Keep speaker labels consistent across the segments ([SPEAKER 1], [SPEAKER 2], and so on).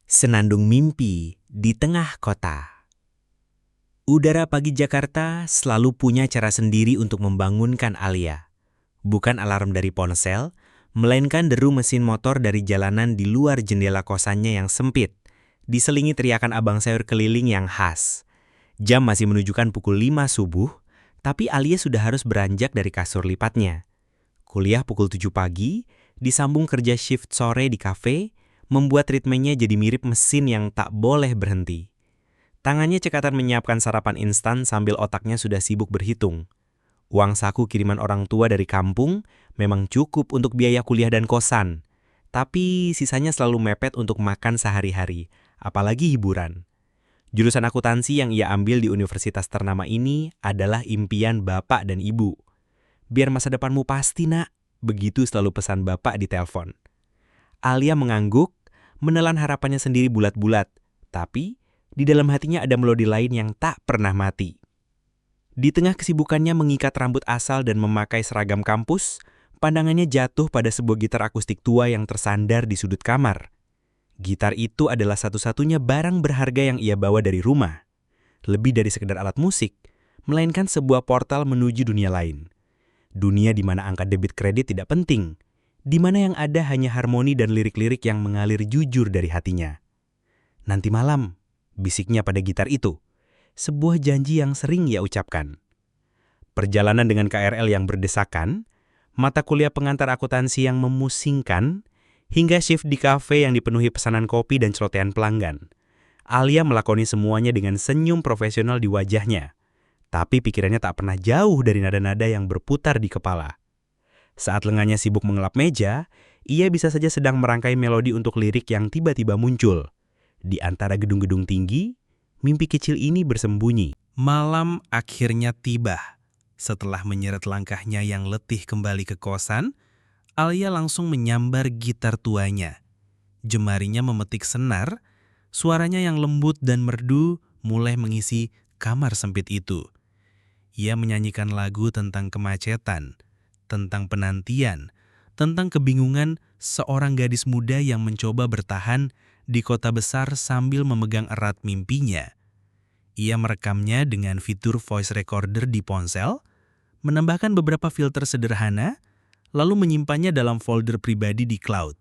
[SPEAKER 1] Senandung mimpi di tengah kota. Udara pagi Jakarta selalu punya cara sendiri untuk membangunkan Alia. Bukan alarm dari ponsel, melainkan deru mesin motor dari jalanan di luar jendela kosannya yang sempit, diselingi teriakan abang sayur keliling yang khas. Jam masih menunjukkan pukul 5 subuh, tapi Alia sudah harus beranjak dari kasur lipatnya. Kuliah pukul 7 pagi, disambung kerja shift sore di kafe, membuat ritmenya jadi mirip mesin yang tak boleh berhenti. Tangannya cekatan menyiapkan sarapan instan sambil otaknya sudah sibuk berhitung. Uang saku kiriman orang tua dari kampung memang cukup untuk biaya kuliah dan kosan. Tapi sisanya selalu mepet untuk makan sehari-hari, apalagi hiburan. Jurusan akuntansi yang ia ambil di universitas ternama ini adalah impian bapak dan ibu. Biar masa depanmu pasti, nak, begitu selalu pesan bapak di telepon. Alia mengangguk, menelan harapannya sendiri bulat-bulat, tapi di dalam hatinya ada melodi lain yang tak pernah mati. Di tengah kesibukannya mengikat rambut asal dan memakai seragam kampus, pandangannya jatuh pada sebuah gitar akustik tua yang tersandar di sudut kamar. Gitar itu adalah satu-satunya barang berharga yang ia bawa dari rumah. Lebih dari sekedar alat musik, melainkan sebuah portal menuju dunia lain. Dunia di mana angka debit kredit tidak penting, di mana yang ada hanya harmoni dan lirik-lirik yang mengalir jujur dari hatinya. Nanti malam, bisiknya pada gitar itu, sebuah janji yang sering ia ucapkan. Perjalanan dengan KRL yang berdesakan, mata kuliah pengantar akuntansi yang memusingkan, hingga shift di kafe yang dipenuhi pesanan kopi dan celotehan pelanggan. Alia melakoni semuanya dengan senyum profesional di wajahnya, tapi pikirannya tak pernah jauh dari nada-nada yang berputar di kepala. Saat lengannya sibuk mengelap meja, ia bisa saja sedang merangkai melodi untuk lirik yang tiba-tiba muncul. Di antara gedung-gedung tinggi, mimpi kecil ini bersembunyi. Malam akhirnya tiba. Setelah menyeret langkahnya yang letih kembali ke kosan, Alia langsung menyambar gitar tuanya. Jemarinya memetik senar, suaranya yang lembut dan merdu mulai mengisi kamar sempit itu. Ia menyanyikan lagu tentang kemacetan, tentang penantian, tentang kebingungan seorang gadis muda yang mencoba bertahan di kota besar sambil memegang erat mimpinya. Ia merekamnya dengan fitur voice recorder di ponsel, menambahkan beberapa filter sederhana, lalu menyimpannya dalam folder pribadi di cloud.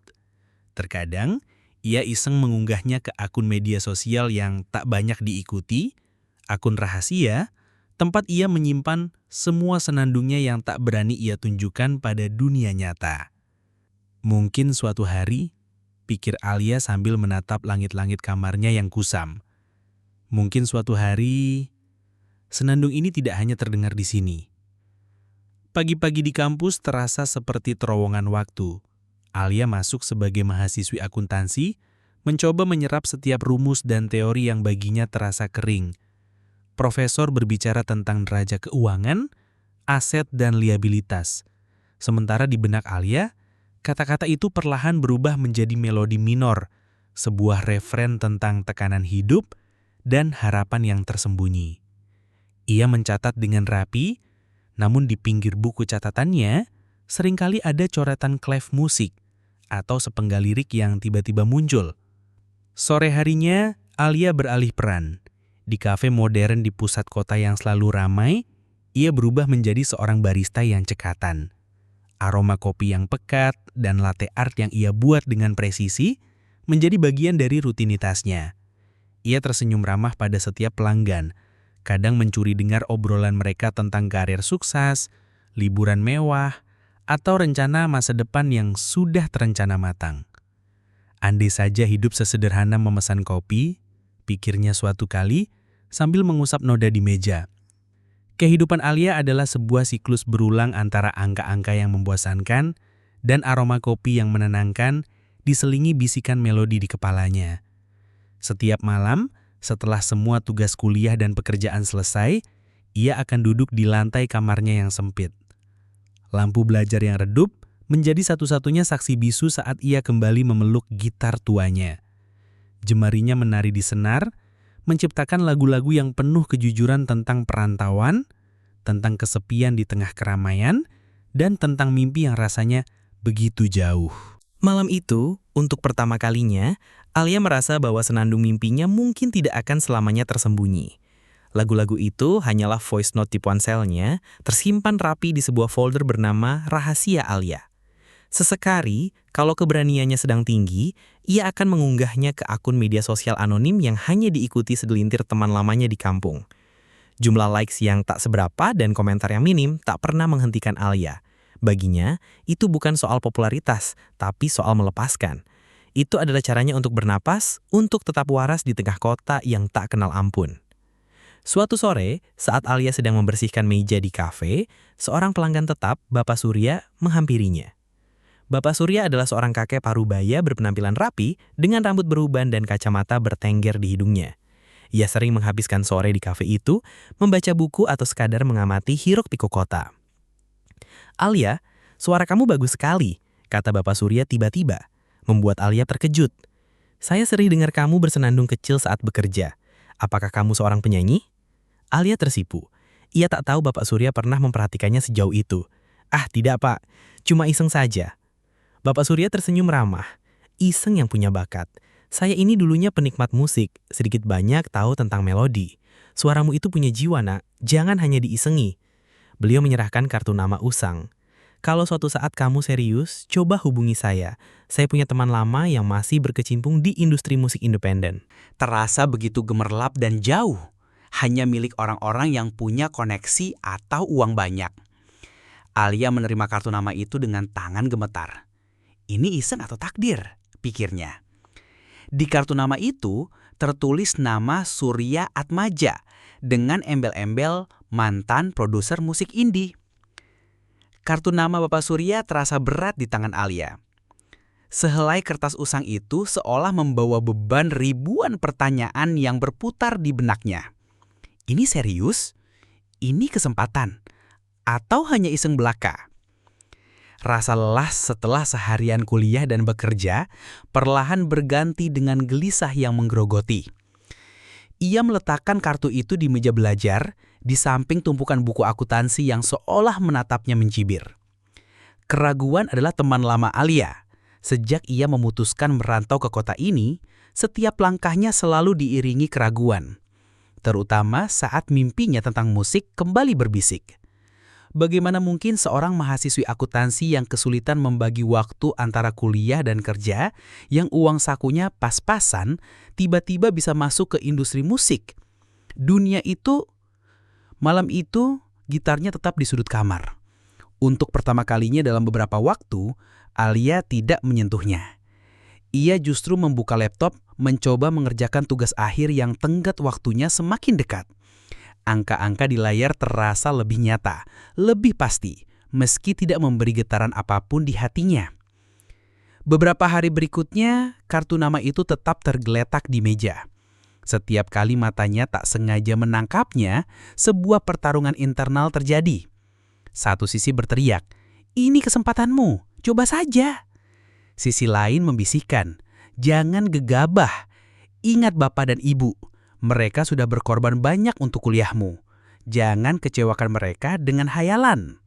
[SPEAKER 1] Terkadang, ia iseng mengunggahnya ke akun media sosial yang tak banyak diikuti, akun rahasia, tempat ia menyimpan semua senandungnya yang tak berani ia tunjukkan pada dunia nyata. Mungkin suatu hari, pikir Alia sambil menatap langit-langit kamarnya yang kusam. Mungkin suatu hari, senandung ini tidak hanya terdengar di sini. Pagi-pagi di kampus terasa seperti terowongan waktu. Alia masuk sebagai mahasiswi akuntansi, mencoba menyerap setiap rumus dan teori yang baginya terasa kering. Profesor berbicara tentang neraca keuangan, aset, dan liabilitas. Sementara di benak Alia, kata-kata itu perlahan berubah menjadi melodi minor, sebuah refren tentang tekanan hidup dan harapan yang tersembunyi. Ia mencatat dengan rapi, namun di pinggir buku catatannya, seringkali ada coretan klef musik atau sepenggal lirik yang tiba-tiba muncul. Sore harinya, Alia beralih peran. Di kafe modern di pusat kota yang selalu ramai, ia berubah menjadi seorang barista yang cekatan. Aroma kopi yang pekat dan latte art yang ia buat dengan presisi menjadi bagian dari rutinitasnya. Ia tersenyum ramah pada setiap pelanggan, kadang mencuri dengar obrolan mereka tentang karir sukses, liburan mewah, atau rencana masa depan yang sudah terencana matang. Andai saja hidup sesederhana memesan kopi, pikirnya suatu kali, sambil mengusap noda di meja. Kehidupan Alia adalah sebuah siklus berulang antara angka-angka yang membosankan dan aroma kopi yang menenangkan, diselingi bisikan melodi di kepalanya. Setiap malam, setelah semua tugas kuliah dan pekerjaan selesai, ia akan duduk di lantai kamarnya yang sempit. Lampu belajar yang redup menjadi satu-satunya saksi bisu saat ia kembali memeluk gitar tuanya. Jemarinya menari di senar, menciptakan lagu-lagu yang penuh kejujuran tentang perantauan, tentang kesepian di tengah keramaian, dan tentang mimpi yang rasanya begitu jauh. Malam itu,
[SPEAKER 2] Untuk pertama kalinya, Alia merasa bahwa senandung mimpinya mungkin tidak akan selamanya tersembunyi. Lagu-lagu itu hanyalah voice note di ponselnya, tersimpan rapi di sebuah folder bernama Rahasia Alia. Sesekali, kalau keberaniannya sedang tinggi, ia akan mengunggahnya ke akun media sosial anonim yang hanya diikuti segelintir teman lamanya di kampung. Jumlah likes yang tak seberapa dan komentar yang minim tak pernah menghentikan Alia. Baginya, itu bukan soal popularitas, tapi soal melepaskan. Itu adalah caranya untuk bernapas, untuk tetap waras di tengah kota yang tak kenal ampun. Suatu sore, saat Alia sedang membersihkan meja di kafe, seorang pelanggan tetap, Bapak Surya, menghampirinya. Bapak Surya adalah seorang kakek parubaya berpenampilan rapi dengan rambut beruban dan kacamata bertengger di hidungnya. Ia sering menghabiskan sore di kafe itu, membaca buku atau sekadar mengamati hiruk-pikuk kota. "Alia, suara kamu bagus sekali," kata Bapak Surya tiba-tiba, membuat Alia terkejut. "Saya sering dengar kamu bersenandung kecil saat bekerja. Apakah kamu seorang penyanyi?" Alia tersipu. Ia tak tahu Bapak Surya pernah memperhatikannya sejauh itu. "Ah, tidak Pak, cuma iseng saja." Bapak Surya tersenyum ramah. "Iseng yang punya bakat. Saya ini dulunya penikmat musik, sedikit banyak tahu tentang melodi. Suaramu itu punya jiwa, Nak. Jangan hanya diisengi." Beliau menyerahkan kartu nama Usang. "Kalau suatu saat kamu serius, coba hubungi saya. Saya punya teman lama yang masih berkecimpung di industri musik independen."
[SPEAKER 1] Terasa begitu gemerlap dan jauh. Hanya milik orang-orang yang punya koneksi atau uang banyak. Alia menerima kartu nama itu dengan tangan gemetar. Ini iseng atau takdir, pikirnya. Di kartu nama itu tertulis nama Surya Atmaja dengan embel-embel mantan produser musik indie. Kartu nama Bapak Surya terasa berat di tangan Alia. Sehelai kertas usang itu seolah membawa beban ribuan pertanyaan yang berputar di benaknya. Ini serius? Ini kesempatan? Atau hanya iseng belaka? Rasa lelah setelah seharian kuliah dan bekerja perlahan berganti dengan gelisah yang menggerogoti. Ia meletakkan kartu itu di meja belajar, di samping tumpukan buku akuntansi yang seolah menatapnya mencibir. Keraguan adalah teman lama Alia. Sejak ia memutuskan merantau ke kota ini, setiap langkahnya selalu diiringi keraguan. Terutama saat mimpinya tentang musik kembali berbisik. Bagaimana mungkin seorang mahasiswi akuntansi yang kesulitan membagi waktu antara kuliah dan kerja, yang uang sakunya pas-pasan, tiba-tiba bisa masuk ke industri musik? Malam itu, gitarnya tetap di sudut kamar. Untuk pertama kalinya dalam beberapa waktu, Alia tidak menyentuhnya. Ia justru membuka laptop, mencoba mengerjakan tugas akhir yang tenggat waktunya semakin dekat. Angka-angka di layar terasa lebih nyata, lebih pasti, meski tidak memberi getaran apapun di hatinya. Beberapa hari berikutnya, kartu nama itu tetap tergeletak di meja. Setiap kali matanya tak sengaja menangkapnya, sebuah pertarungan internal terjadi. Satu sisi berteriak, "Ini kesempatanmu, coba saja." Sisi lain membisikkan, "Jangan gegabah. Ingat bapak dan ibu. Mereka sudah berkorban banyak untuk kuliahmu. Jangan kecewakan mereka dengan hayalan."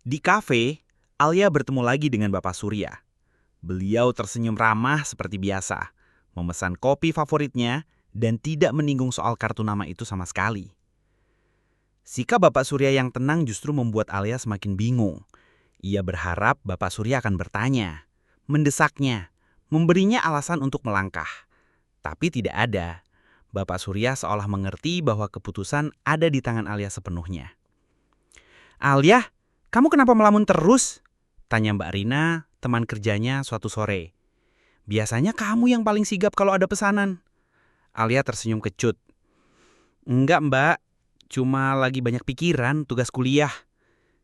[SPEAKER 1] Di kafe, Alia bertemu lagi dengan Bapak Surya. Beliau tersenyum ramah seperti biasa, memesan kopi favoritnya, dan tidak menyinggung soal kartu nama itu sama sekali. Sikap Bapak Surya yang tenang justru membuat Alia semakin bingung. Ia berharap Bapak Surya akan bertanya, mendesaknya, memberinya alasan untuk melangkah. Tapi tidak ada. Bapak Surya seolah mengerti bahwa keputusan ada di tangan Alia sepenuhnya. "Alia, kamu kenapa melamun terus?" tanya Mbak Rina, teman kerjanya suatu sore. "Biasanya kamu yang paling sigap kalau ada pesanan." Alia tersenyum kecut. "Enggak Mbak, cuma lagi banyak pikiran tugas kuliah."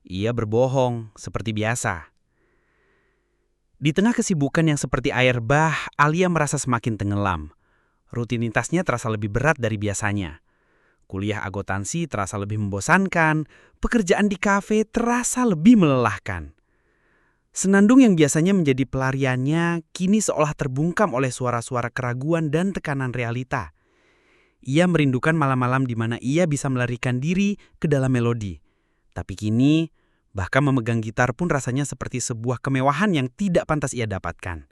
[SPEAKER 1] Ia berbohong seperti biasa. Di tengah kesibukan yang seperti air bah, Alia merasa semakin tenggelam. Rutinitasnya terasa lebih berat dari biasanya. Kuliah akuntansi terasa lebih membosankan, pekerjaan di kafe terasa lebih melelahkan. Senandung yang biasanya menjadi pelariannya kini seolah terbungkam oleh suara-suara keraguan dan tekanan realita. Ia merindukan malam-malam di mana ia bisa melarikan diri ke dalam melodi. Tapi kini,
[SPEAKER 3] Bahkan memegang gitar pun rasanya seperti sebuah kemewahan yang tidak pantas ia dapatkan.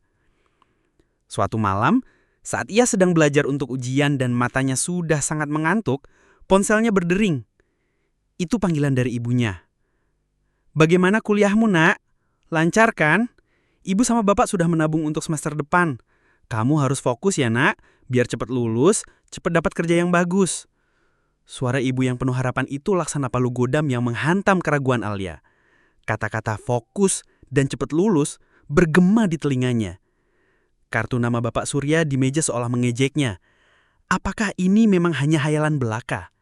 [SPEAKER 3] Suatu malam, saat ia sedang belajar untuk ujian dan matanya sudah sangat mengantuk, ponselnya berdering. Itu panggilan dari ibunya. "Bagaimana kuliahmu, Nak? Lancar kan? Ibu sama bapak sudah menabung untuk semester depan. Kamu harus fokus ya, Nak, biar cepat lulus, cepat dapat kerja yang bagus." Suara ibu yang penuh harapan itu laksana palu godam yang menghantam keraguan Alia. Kata-kata fokus dan cepat lulus bergema di telinganya. Kartu nama Bapak Surya di meja seolah mengejeknya. Apakah ini memang hanya hayalan belaka?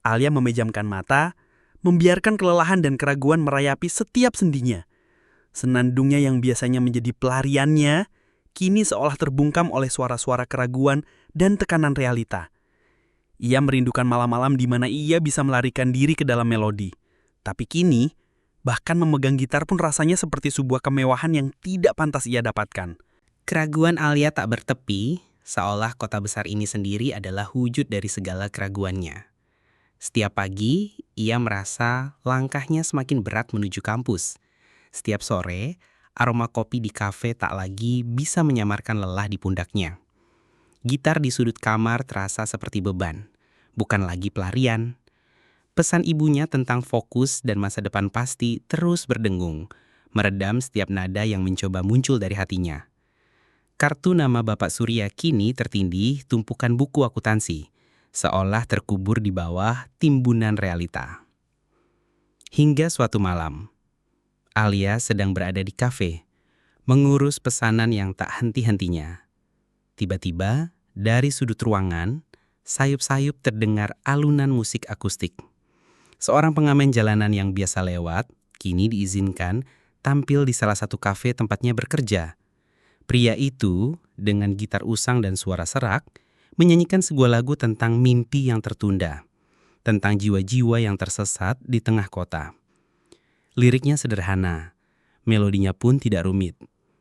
[SPEAKER 3] Alia memejamkan mata, membiarkan kelelahan dan keraguan merayapi setiap sendinya. Senandungnya yang biasanya menjadi pelariannya, kini seolah terbungkam oleh suara-suara keraguan dan tekanan realita. Ia merindukan malam-malam di mana ia bisa melarikan diri ke dalam melodi. Tapi kini, bahkan memegang gitar pun rasanya seperti sebuah kemewahan yang tidak pantas ia dapatkan.
[SPEAKER 2] Keraguan Alia tak bertepi, seolah kota besar ini sendiri adalah wujud dari segala keraguannya. Setiap pagi, ia merasa langkahnya semakin berat menuju kampus. Setiap sore, aroma kopi di kafe tak lagi bisa menyamarkan lelah di pundaknya. Gitar di sudut kamar terasa seperti beban, bukan lagi pelarian. Pesan ibunya tentang fokus dan masa depan pasti terus berdengung, meredam setiap nada yang mencoba muncul dari hatinya. Kartu nama Bapak Surya kini tertindih tumpukan buku akuntansi, seolah terkubur di bawah timbunan realita. Hingga suatu malam, Alia sedang berada di kafe, mengurus pesanan yang tak henti-hentinya. Tiba-tiba, dari sudut ruangan, sayup-sayup terdengar alunan musik akustik. Seorang pengamen jalanan yang biasa lewat, kini diizinkan tampil di salah satu kafe tempatnya bekerja. Pria itu, dengan gitar usang dan suara serak, menyanyikan sebuah lagu tentang mimpi yang tertunda, tentang jiwa-jiwa yang tersesat di tengah kota. Liriknya sederhana, melodinya pun tidak rumit,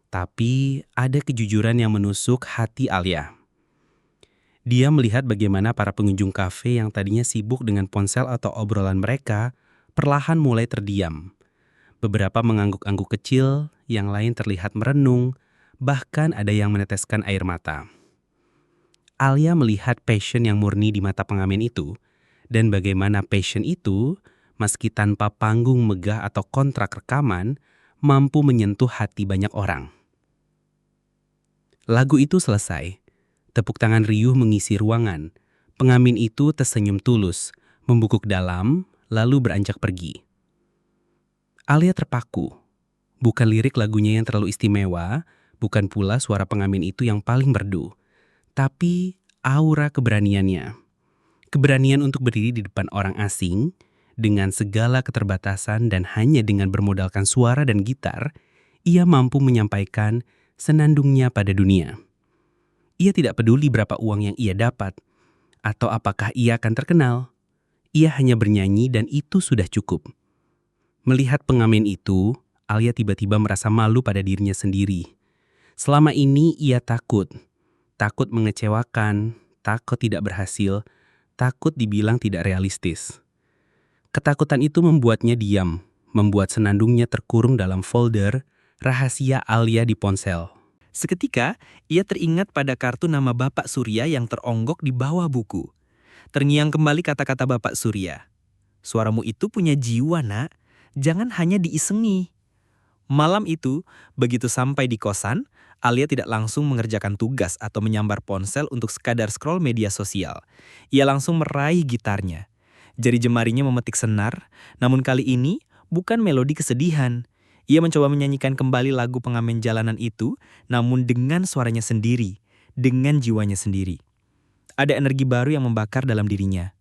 [SPEAKER 2] tapi ada kejujuran yang menusuk hati Alia. Dia melihat bagaimana para pengunjung kafe yang tadinya sibuk dengan ponsel atau obrolan mereka, perlahan mulai terdiam. Beberapa mengangguk-angguk kecil, yang lain terlihat merenung, bahkan ada yang meneteskan air mata. Alia melihat passion yang murni di mata pengamen itu, dan bagaimana passion itu, meski tanpa panggung megah atau kontrak rekaman, mampu menyentuh hati banyak orang. Lagu itu selesai. Tepuk tangan riuh mengisi ruangan. Pengamen itu tersenyum tulus, membungkuk dalam, lalu beranjak pergi. Alia terpaku. Bukan lirik lagunya yang terlalu istimewa, bukan pula suara pengamen itu yang paling merdu, tapi aura keberaniannya. Keberanian untuk berdiri di depan orang asing, dengan segala keterbatasan dan hanya dengan bermodalkan suara dan gitar, ia mampu menyampaikan senandungnya pada dunia. Ia tidak peduli berapa uang yang ia dapat, atau apakah ia akan terkenal. Ia hanya bernyanyi dan itu sudah cukup. Melihat pengamen itu, Alia tiba-tiba merasa malu pada dirinya sendiri. Selama ini ia takut mengecewakan, takut tidak berhasil, takut dibilang tidak realistis. Ketakutan itu membuatnya diam, membuat senandungnya terkurung dalam folder rahasia Alia di ponsel.
[SPEAKER 1] Seketika, ia teringat pada kartu nama Bapak Surya yang teronggok di bawah buku. Terngiang kembali kata-kata Bapak Surya. "Suaramu itu punya jiwa, Nak. Jangan hanya diisengi." Malam itu, begitu sampai di kosan, Alia tidak langsung mengerjakan tugas atau menyambar ponsel untuk sekadar scroll media sosial. Ia langsung meraih gitarnya. Jari jemarinya memetik senar, namun kali ini bukan melodi kesedihan. Ia mencoba menyanyikan kembali lagu pengamen jalanan itu, namun dengan suaranya sendiri, dengan jiwanya sendiri. Ada energi baru yang membakar dalam dirinya.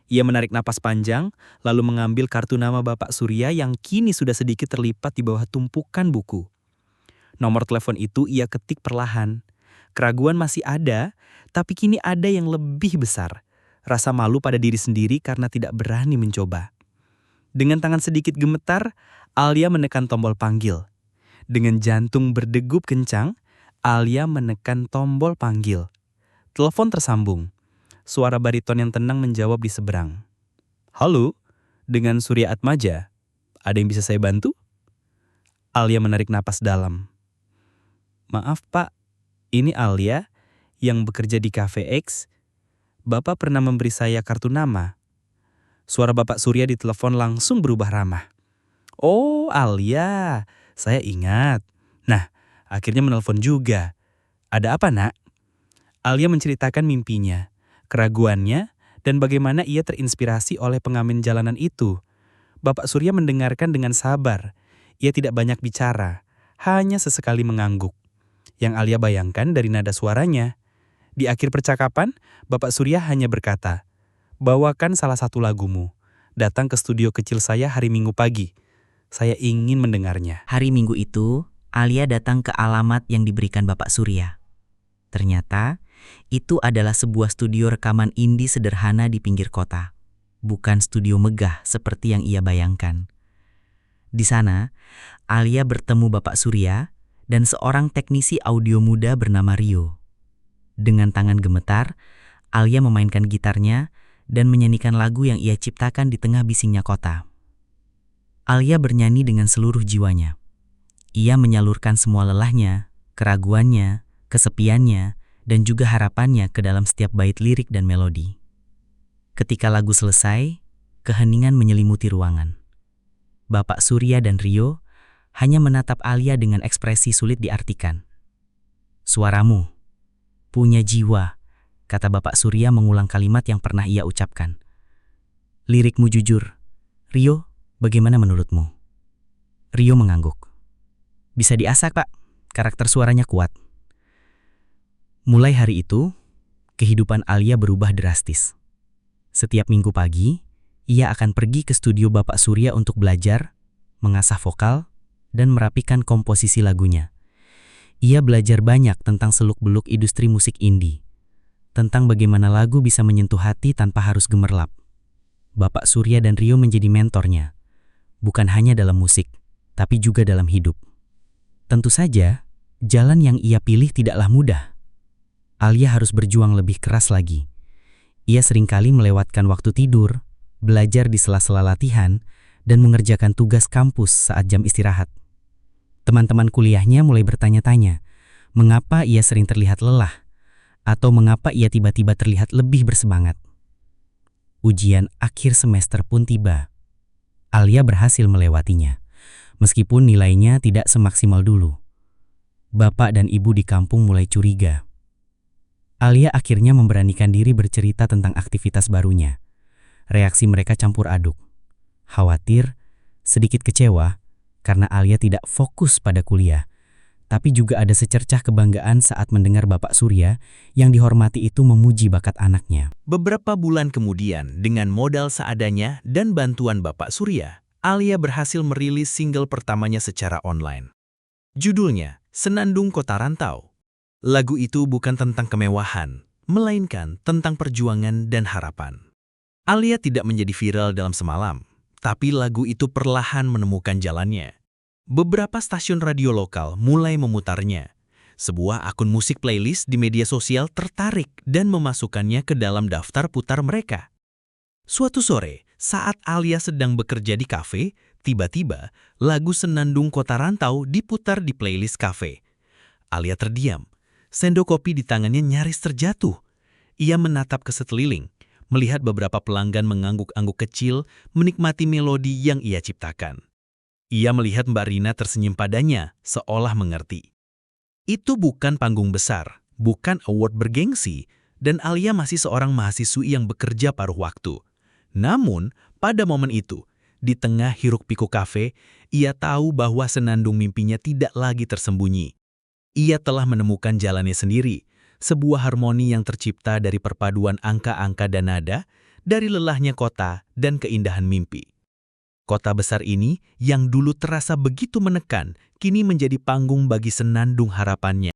[SPEAKER 1] Ia menarik napas panjang, lalu mengambil kartu nama Bapak Surya yang kini sudah sedikit terlipat di bawah tumpukan buku. Nomor telepon itu ia ketik perlahan. Keraguan masih ada, tapi kini ada yang lebih besar. Rasa malu pada diri sendiri karena tidak berani mencoba. Dengan tangan sedikit gemetar, Alia menekan tombol panggil. Dengan jantung berdegup kencang, Alia menekan tombol panggil. Telepon tersambung. Suara bariton yang tenang menjawab di seberang. "Halo, dengan Surya Atmaja.
[SPEAKER 2] Ada yang bisa saya bantu? Alia menarik napas dalam. Maaf Pak, ini Alia yang bekerja di Cafe X. Bapak pernah memberi saya kartu nama. Suara Bapak Surya di telepon langsung berubah ramah. Oh, Alia, saya ingat. Nah, akhirnya menelpon juga. Ada apa, Nak? Alia menceritakan mimpinya, keraguannya, dan bagaimana ia terinspirasi oleh pengamen jalanan itu. Bapak Surya mendengarkan dengan sabar. Ia tidak banyak bicara, hanya sesekali mengangguk. Yang Alia bayangkan dari nada suaranya. Di akhir percakapan, Bapak Surya hanya berkata, "Bawakan salah satu lagumu. Datang ke studio kecil saya hari Minggu pagi. Saya ingin mendengarnya."
[SPEAKER 4] Hari Minggu itu, Alia datang ke alamat yang diberikan Bapak Surya. Ternyata, itu adalah sebuah studio rekaman indie sederhana di pinggir kota. Bukan studio megah seperti yang ia bayangkan. Di sana, Alia bertemu Bapak Surya dan seorang teknisi audio muda bernama Rio. Dengan tangan gemetar, Alia memainkan gitarnya dan menyanyikan lagu yang ia ciptakan di tengah bisingnya kota. Alia bernyanyi dengan seluruh jiwanya. Ia menyalurkan semua lelahnya, keraguannya, kesepiannya, dan juga harapannya ke dalam setiap bait lirik dan melodi. Ketika lagu selesai, keheningan menyelimuti ruangan. Bapak Surya dan Rio hanya menatap Alia dengan ekspresi sulit diartikan. "Suaramu punya jiwa," kata Bapak Surya mengulang kalimat yang pernah ia ucapkan. "Lirikmu jujur. Rio, bagaimana menurutmu?" Rio mengangguk. "Bisa diasah, Pak. Karakter suaranya kuat." Mulai hari itu, kehidupan Alia berubah drastis. Setiap minggu pagi, ia akan pergi ke studio Bapak Surya untuk belajar, mengasah vokal, dan merapikan komposisi lagunya. Ia belajar banyak tentang seluk-beluk industri musik indie, tentang bagaimana lagu bisa menyentuh hati tanpa harus gemerlap. Bapak Surya dan Rio menjadi mentornya, bukan hanya dalam musik, tapi juga dalam hidup. Tentu saja, jalan yang ia pilih tidaklah mudah. Alia harus berjuang lebih keras lagi. Ia seringkali melewatkan waktu tidur, belajar di sela-sela latihan, dan mengerjakan tugas kampus saat jam istirahat. Teman-teman kuliahnya mulai bertanya-tanya, mengapa ia sering terlihat lelah, atau mengapa ia tiba-tiba terlihat lebih bersemangat. Ujian akhir semester pun tiba. Alia berhasil melewatinya, meskipun nilainya tidak semaksimal dulu. Bapak dan ibu di kampung mulai curiga. Alia akhirnya memberanikan diri bercerita tentang aktivitas barunya. Reaksi mereka campur aduk. Khawatir, sedikit kecewa, karena Alia tidak fokus pada kuliah. Tapi juga ada secercah kebanggaan saat mendengar Bapak Surya yang dihormati itu memuji bakat anaknya.
[SPEAKER 2] Beberapa bulan kemudian, dengan modal seadanya dan bantuan Bapak Surya, Alia berhasil merilis single pertamanya secara online. Judulnya, Senandung Kota Rantau. Lagu itu bukan tentang kemewahan, melainkan tentang perjuangan dan harapan. Alia tidak menjadi viral dalam semalam, tapi lagu itu perlahan menemukan jalannya. Beberapa stasiun radio lokal mulai memutarnya. Sebuah akun musik playlist di media sosial tertarik dan memasukkannya ke dalam daftar putar mereka. Suatu sore, saat Alia sedang bekerja di kafe, tiba-tiba lagu Senandung Kota Rantau diputar di playlist kafe. Alia terdiam. Sendok kopi di tangannya nyaris terjatuh. Ia menatap ke sekeliling, melihat beberapa pelanggan mengangguk-angguk kecil menikmati melodi yang ia ciptakan. Ia melihat Mbak Rina tersenyum padanya, seolah mengerti. Itu bukan panggung besar, bukan award bergengsi, dan Alia masih seorang mahasiswi yang bekerja paruh waktu. Namun, pada momen itu, di tengah hiruk-pikuk kafe, ia tahu bahwa senandung mimpinya tidak lagi tersembunyi. Ia telah menemukan jalannya sendiri, sebuah harmoni yang tercipta dari perpaduan angka-angka dan nada, dari lelahnya kota dan keindahan mimpi. Kota besar ini, yang dulu terasa begitu menekan, kini menjadi panggung bagi senandung harapannya.